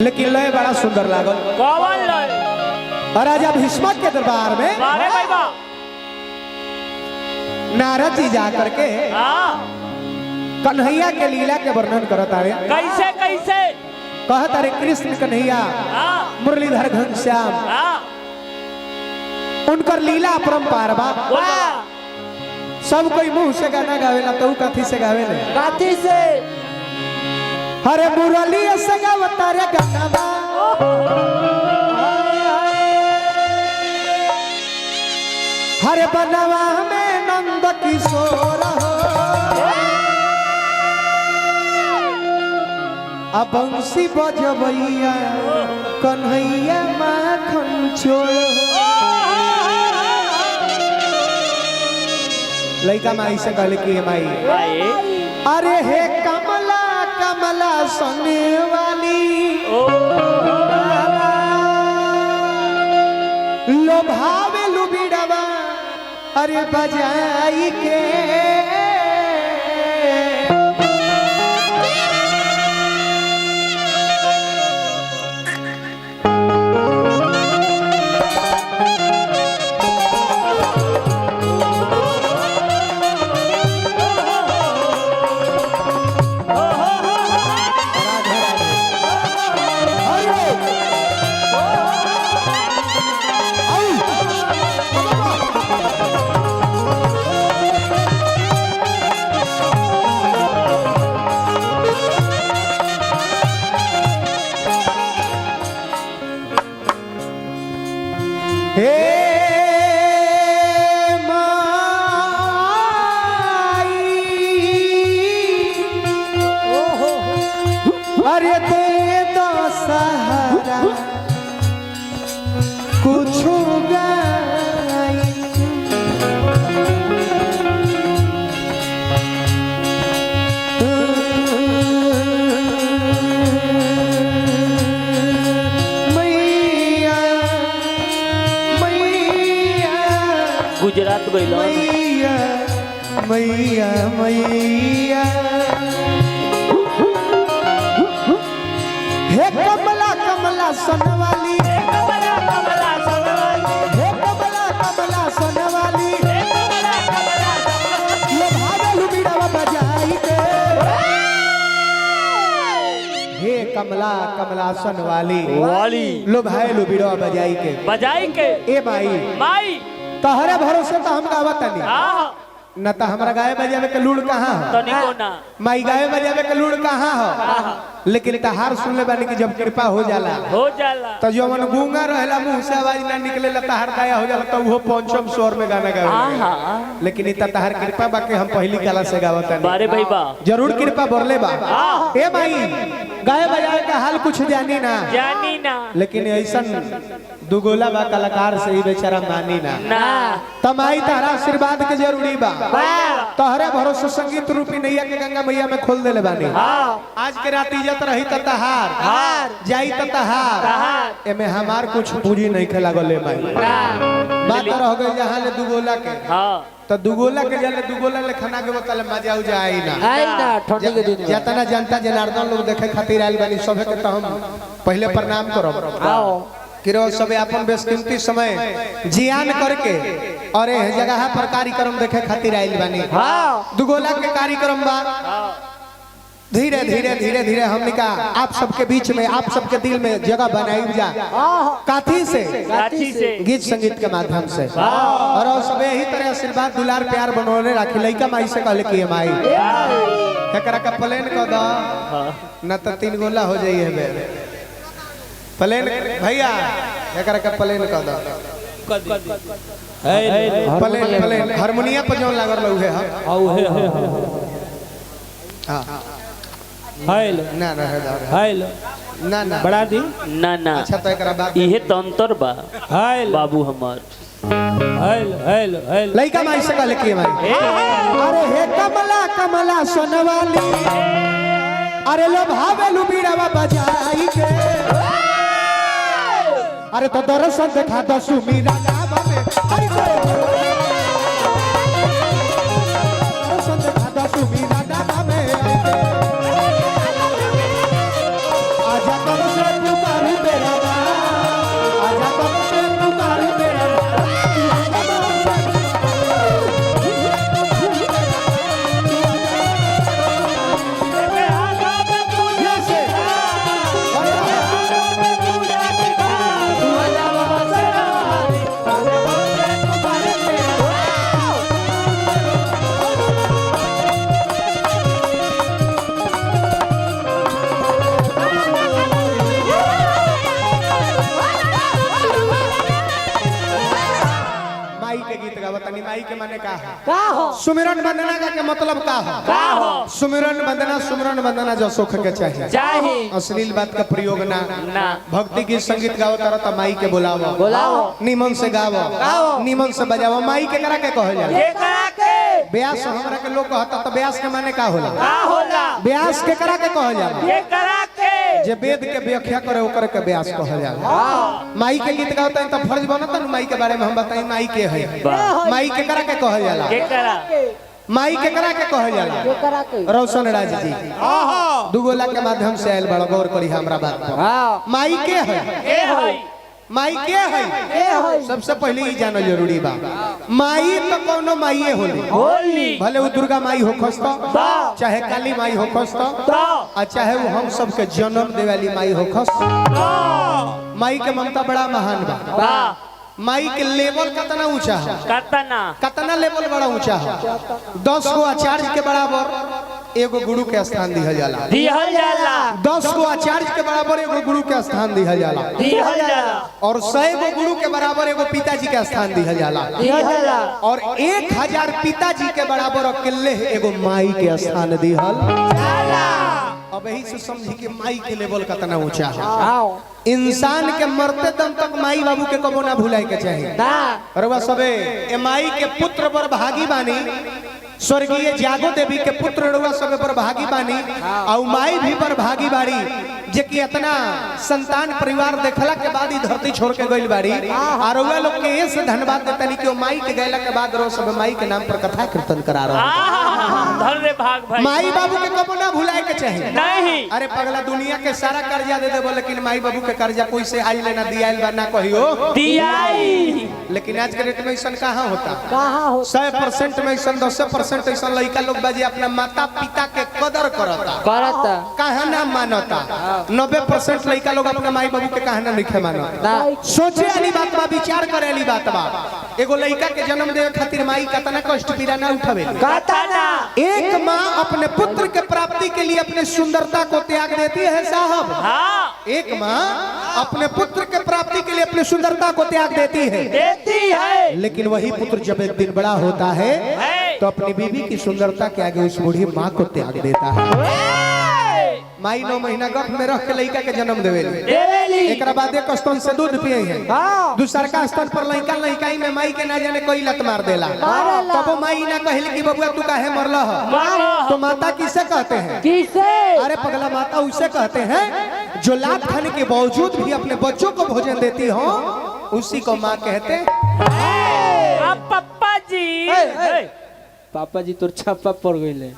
लेकिन लय बड़ा सुंदर लागल। कौन लय? और राजा भीष्मक के दरबार में अरे भाई बा नारद जी जा करके कन्हैया के लीला के वर्णन करत आवे। कैसे कैसे कहत अरे कृष्ण कन्हैया मुरलीधर घनश्याम उनकर लीला अपरंपार बा। सब कोई मुंह से गाना गावेला तो कथी से गावेले? काठी से। हरे मुरली से गावता रे गाना बा। हरे बनवा में नंद किशोर हो अब बंसी बजबैया कन्हैया माखन चोर। लइका माई से कहले कि माई अरे हे कमला कमला सोने वाली लोभावे लुबिड़वा अरे बजाई के हे माई अरे दे दो सहारा कुछ गाई। गुजरात गइल मैया मैया मैया हे कमला कमला सनवाली हे कमला कमला सनवाली हे कमला कमला सनवाली ये भागल बीड़वा बजाई के हे कमला कमला सनवाली वाली लो भाई लो बीड़वा बजाई के ए माई माई तहरे भरोसे तो हम गावत नहीं न तो हमारा गाय बजावे के लूड़ कहाँ हो माई गाय बजावे के लूड़ कहाँ हो। लेकिन तहार सुन ले बानी कि जब कृपा हो जाला तो जो मन गूंगा रहेला मुंह से आवाज ना निकलेला तहार गाया हो जाला तो वो पंचम स्वर में गाना गावे। लेकिन इतना तहार कृपा बाकी हम पहली कला से गावत नहीं जरूर कृपा बोरले बा। ए माई गाय बजावे का हाल कुछ जानी ना लेकिन ऐसा दुगोला बा कलाकार से ही बेचारा मानी ना तमाई तारा आशीर्वाद के जरूरी बा। तोहरे भरोसे संगीत रूपी नैया के गंगा मैया में खोल देले बानी। आज के रात इज्जत रही त तहार जाई त तहार एमे हमार कुछ पूंजी नहीं खेला गले माई। बात रह गई जहां ले दुगोला के तो दुगोला के जले दुगोला ले खाना के बोतल मजा उजा आई ना ठंडी के दिन जतना जनता जनार्दन लोग देखे खातिर आइल बानी सभे के तो हम पहले प्रणाम करब किरो सबे अपन बेशकीमती समय जियान करके और ए जगह पर कार्यक्रम देखे खातिर आइल बानी। दुगोला के कार्यक्रम बा धीरे धीरे धीरे धीरे हमने का आप सबके बीच में आप सबके दिल में जगह बनाई जा काथी से गीत संगीत के माध्यम से और सब यही तरह आशीर्वाद दुलार प्यार बनोले राखी। लइका माई से कहले कि माई एकरा का प्लेन क द न त 3 गोला हो जाई है प्लेन भैया एकरा का प्लेन क द प्लेन हारमोनिया पर जोन लागल लउहे हां हेलो ना ना हेलो ना ना बढ़ा दी ना ना अच्छा तो एकरा बात इहे तंतर बा हेलो बाबू हमर हेलो हेलो हेलो लइका माई से कहले कि माई अरे हे कमला कमला सोनवाली अरे लो भावे लुबीड़वा बजाई के अरे तो दर्शन देखा दो सुमीरा गावा में दर्शन देखा दो सुमीरा गावा में आजा दर्शन से पुकारे मेरा बाप, आजा कब से पुकारे मेरा माई के माने का हो? सुमिरन वंदना का मतलब का हो? सुमिरन वंदना जो सुख के चाहिए, अश्लील बात का प्रयोग ना, भक्ति की संगीत गाओ तरह माई के बुलाओ, निमन से गाओ, निमन से बजाओ। माई के करा के कहल जाला ब्यास। हमरा के लोग कहता तो ब्यास के माने का होला? ब्यास के करा के कहल जाला जे वेद के व्याख्या करे ओकर के ब्यास कहल जाला। माई के गीत गाओ त फर्ज बनता न माई के बारे में हम बताई माई के है। माई के करा के कहल जाला? माई के करा के कहल जाला? रोशन राज जी दुगोला के माध्यम से आयल बड़ा गौर करी हमरा बात पर। माई के है? माई के है? सबसे पहले ही जाना जरूरी बा, माई तो कोनो माईए होली, भले वो दुर्गा माई हो खस्तो, चाहे काली माई हो खस्तो, और चाहे वो हम सब के जन्म दे वाली माई हो खस्तो। माई के ममता बड़ा महान बा। माई के लेवल कितना ऊंचा है? कितना लेवल बड़ा ऊंचा है? 10 गो आचार्य के बराबर एगो गुरु के स्थान दिया जाला। 10 गो आचार्य के बराबर एगो गुरु के स्थान दिया जाला। और 100 गो गुरु के बराबर एगो पिताजी के स्थान दिया जाला। और 1000 पिताजी के बराबर अकेले एगो माई के स्थान दिया। अब यही से समझी कि माई के लेवल कितना ऊंचा है। इंसान के मरते दम तक माई बाबू के कबो ना भुलाए के चाहिए। अरे सबे ए माई के पुत्र पर भागी बानी, स्वर्गीय जागो देवी के पुत्र रउआ सबे पर भागी बानी, और माई भी पर भागी बाड़ी जे कि इतना संतान परिवार देखला के बाद ही धरती छोड़ के गइल बाड़ी। और रउआ लोग के ऐसे धन्यवाद देतनी कि माई के गइला के बाद रो सब माई के नाम पर कथा कीर्तन करा रहे। भाग भाई माई बाबू के कबो ना भुलाए के चाहिए। नहीं अरे पगला दुनिया के सारा कर्जा दे देबो, लेकिन माई बाबू के कर्जा कोई से आई लेना दियाइल बा ना कहियो दियाई। लेकिन आज के डेट में ऐसा कहाँ होता? 100% में ऐसा 10% ऐसा लड़का लोग बाजी अपना माता पिता के कदर करता, कहा ना मानता। 90% लड़का लोग अपना माई बाबू के कहा ना लिखे मानता। सोचे वाली बात बा, विचार करे वाली बात बा। एगो लड़का के जन्म देवे खातिर माई कितना कष्ट पीड़ा ना उठावे। एक माँ अपने पुत्र के प्राप्ति के लिए अपनी सुंदरता को त्याग देती है साहब। एक माँ अपने पुत्र के प्राप्ति के लिए अपनी सुंदरता को त्याग देती है। लेकिन वही पुत्र जब एक दिन बड़ा होता है तो अपनी बीवी की सुंदरता के आगे उस बूढ़ी माँ को त्याग देता है। माई 9 महीना गर्भ में रख के लड़का के जन्म देवेली। एक बाद एक स्तन से दूध पिए हैं। दूसर का स्तन पर लड़का लड़काई में माई के ना जाने कोई लत मार देला। तब वो माई ना कहली कि बबुआ तू काहे मरला है? तो माता किसे कहते हैं? अरे पगला माता उसे कहते हैं जो लात खाने के बावजूद भी अपने बच्चों को भोजन देती हो, उसी को माँ कहते हैं। पापा जी पापा जी तोर छापा पड़ गईले।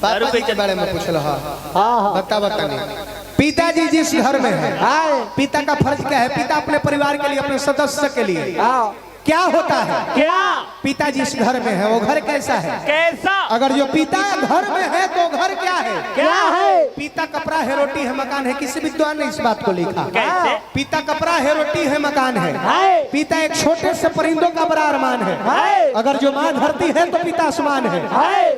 पापा जी के बारे में पूछ लो। बता नहीं। पिताजी जिस घर में है, पिता का फर्ज क्या है? पिता अपने परिवार के लिए, अपने सदस्य के लिए क्या होता है? क्या पिता जिस घर में है वो घर कैसा है? कैसा? अगर जो पिता घर में है तो घर क्या है? क्या है? पिता कपड़ा है, रोटी है, मकान है। किसी विद्वान ने इस बात को लिखा। कैसे? पिता कपड़ा है, रोटी है, मकान है। पिता एक छोटे से परिंदों का बड़ा अरमान है। अगर जो माँ धरती है तो पिता आसमान है।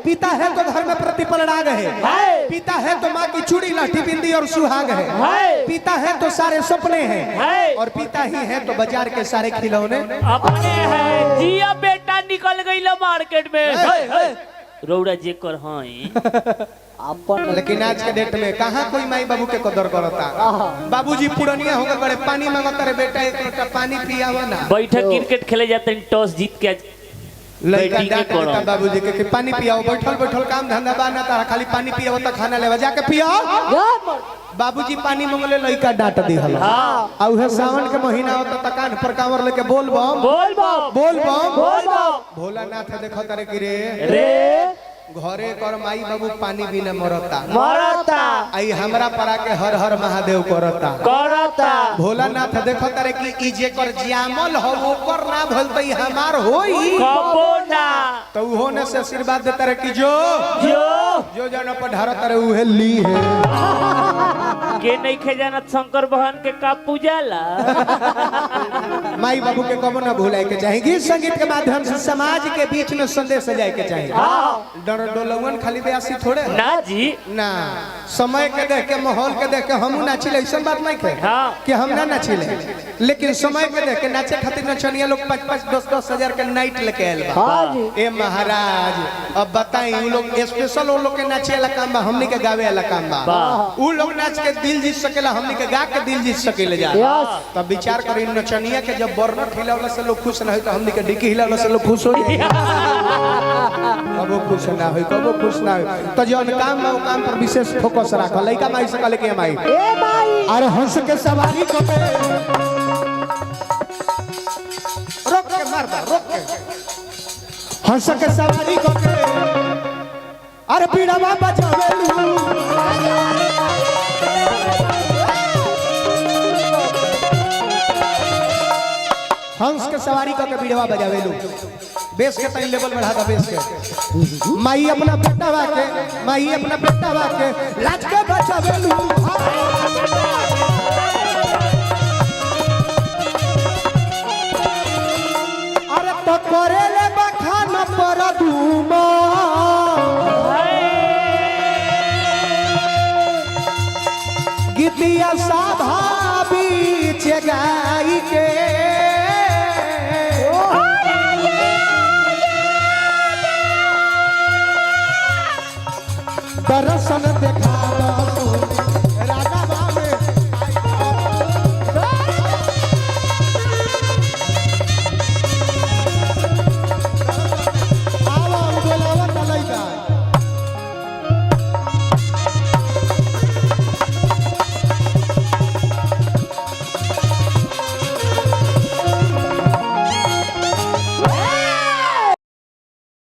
पिता है तो घर में प्रतिपल राग है। पिता है तो माँ की चूड़ी लाठी बिंदी और सुहाग है। पिता है तो सारे सपने हैं। और पिता ही है तो बाजार के सारे खिलौने है। जिया बेटा निकल गई मार्केट में रौड़ा जे कर। लेकिन आज के डेट में कहाँ कोई माई बाबू के कदर करता? बाबूजी पुरानिया हो गए, बड़े पानी मांगता रे बेटा एक लोटा पानी पियावा ना। बैठक क्रिकेट खेले जाते हैं, टॉस जीत के लड़का डांटता बाबूजी के पानी पियाओ। बैठल बैठल काम धंधा बाना तारा, खाली पानी पियाओ तो खाना लेवा जाके पियाओ। बाबूजी पानी मांगले, लड़का डांट दी हल। और सावन के महीना हो तो कान पर कांवर लेके बोल बम बोल बम बोल बम बोल बम। भोलानाथ देखो तारे कि रे घरे कर माई बाबू पानी बिना मरता मरता आई हमरा परा के हर हर महादेव करता करता भोलानाथ देखो तारे कि ई जे कर जामल हो ओकर ना भल त ई हमार होई कबो ना तो उहो ने से आशीर्वाद देता रे कि जो जन पर ढार तारे उहे ली है के नहीं खे जानत शंकर भगवान के का पूजाला माई बाबू के कबो ना भूलाए के चाहिए गीत संगीत के माध्यम से समाज के बीच में संदेश जाए के चाहिए डर डोलवन खाली बेयासी थोड़े ना जी ना समय के देख के माहौल के देख के हमू नाचिले ऐसा बात नहीं खे कि हम ना नाचिले लेकिन समय के देख के नाचे खातिर नचनिया लोग 5-5 10-10 हजार के नाइट लेके आयल बा ए महाराज अब बताई उ लोग स्पेशल उ लोग के नाचे वाला काम बा हमनी के गावे वाला काम बा उ लोग नाच के दिल जीत सकेला हमनी के गा के दिल जीत सकेले जा तब विचार करी नचनिया के जब बर्नट हिलावला से लोग खुश ना होई तो हमनी के डिकी हिलावला से लोग खुश हो जाए कबो खुश ना होई कबो खुश ना होई तो जौन काम बा उ काम पर विशेष फोकस राख लइका माई से कहले के माई ए माई अरे हंस के सवारी को पे रोक के मार दे रोक के हंस के सवारी को पे अरे पीड़ावा बजावेलू हंस के सवारी को के पीड़ावा बजावेलू बेस के तई लेवल बढ़ा दा बेस के माई अपना बेटा के लाज के बचावेलू अरे तो करेले बखान पर दूमा गीतिया साधा बीच गाई के दर्शन देखा